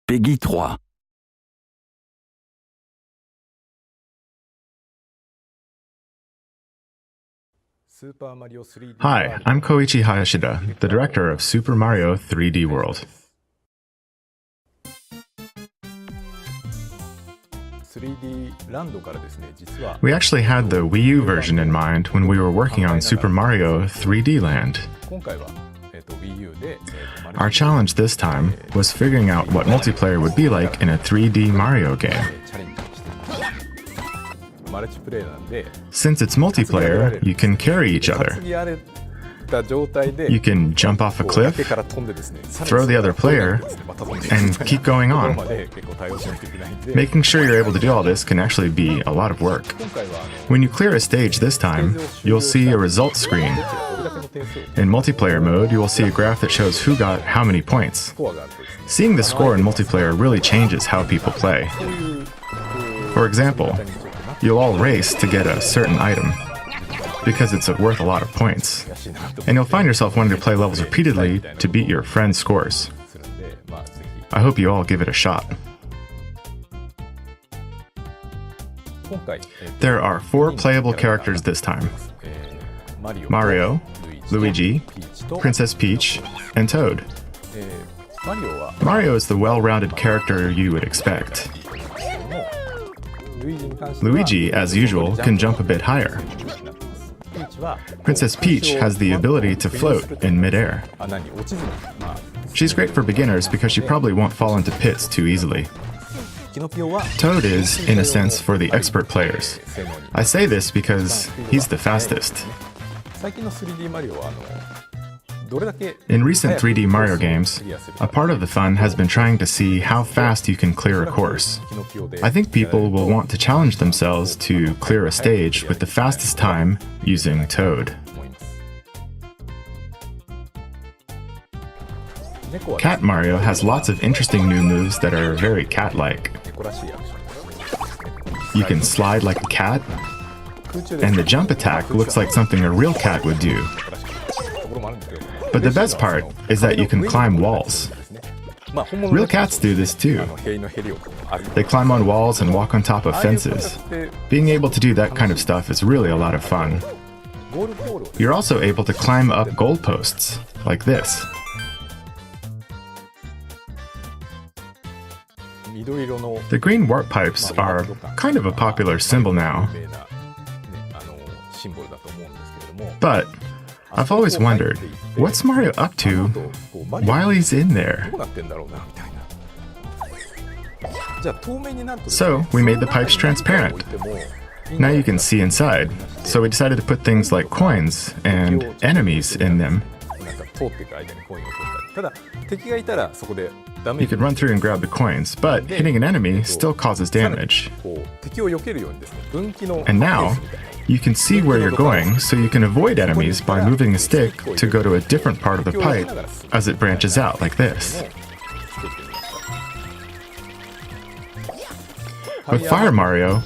Peggy 3. Hi, I'm Koichi Hayashida, the director of Super Mario 3D World. We actually had the Wii U version in mind when we were working on Super Mario 3D Land. Our challenge this time was figuring out what multiplayer would be like in a 3D Mario game. Since it's multiplayer, you can carry each other. You can jump off a cliff, throw the other player, and keep going on. Making sure you're able to do all this can actually be a lot of work. When you clear a stage this time, you'll see a results screen. In multiplayer mode, you will see a graph that shows who got how many points. Seeing the score in multiplayer really changes how people play. For example, you'll all race to get a certain item, because it's worth a lot of points. And you'll find yourself wanting to play levels repeatedly to beat your friends' scores. I hope you all give it a shot. There are 4 playable characters this time: Mario, Luigi, Princess Peach, and Toad. Mario is the well-rounded character you would expect. Luigi, as usual, can jump a bit higher. Princess Peach has the ability to float in midair. She's great for beginners because she probably won't fall into pits too easily. Toad is, in a sense, for the expert players. I say this because he's the fastest. In recent 3D Mario games, a part of the fun has been trying to see how fast you can clear a course. I think people will want to challenge themselves to clear a stage with the fastest time using Toad. Cat Mario has lots of interesting new moves that are very cat-like. You can slide like a cat, and the jump attack looks like something a real cat would do. But the best part is that you can climb walls. Real cats do this too. They climb on walls and walk on top of fences. Being able to do that kind of stuff is really a lot of fun. You're also able to climb up goalposts, like this. The green warp pipes are kind of a popular symbol now. But I've always wondered, what's Mario up to while he's in there? So we made the pipes transparent. Now you can see inside, so we decided to put things like coins and enemies in them. You could run through and grab the coins, but hitting an enemy still causes damage. And now, you can see where you're going, so you can avoid enemies by moving a stick to go to a different part of the pipe as it branches out like this. With Fire Mario,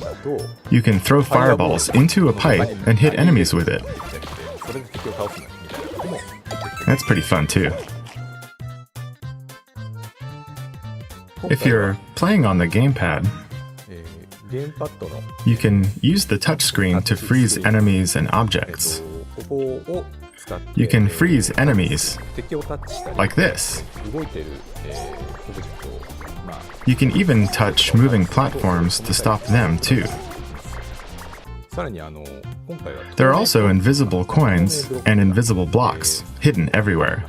you can throw fireballs into a pipe and hit enemies with it. That's pretty fun too. If you're playing on the gamepad, you can use the touchscreen to freeze enemies and objects. You can freeze enemies like this. You can even touch moving platforms to stop them too. There are also invisible coins and invisible blocks hidden everywhere.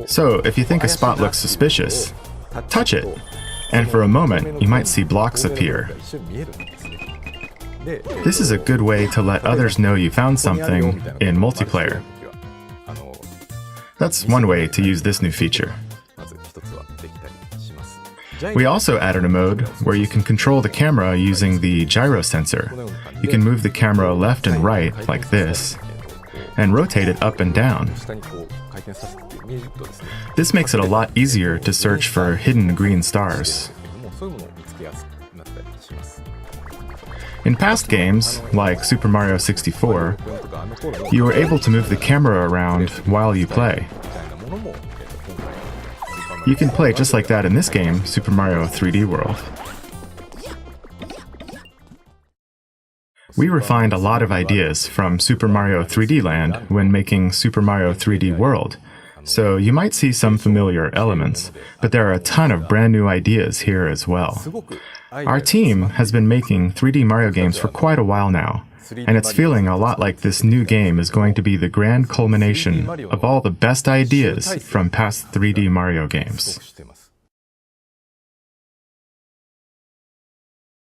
So if you think a spot looks suspicious, touch it, and for a moment you might see blocks appear. This is a good way to let others know you found something in multiplayer. That's one way to use this new feature. We also added a mode where you can control the camera using the gyro sensor. You can move the camera left and right like this, and rotate it up and down. This makes it a lot easier to search for hidden green stars. In past games, like Super Mario 64, you were able to move the camera around while you play. You can play just like that in this game, Super Mario 3D World. We refined a lot of ideas from Super Mario 3D Land when making Super Mario 3D World, so you might see some familiar elements, but there are a ton of brand new ideas here as well. Our team has been making 3D Mario games for quite a while now, and it's feeling a lot like this new game is going to be the grand culmination of all the best ideas from past 3D Mario games.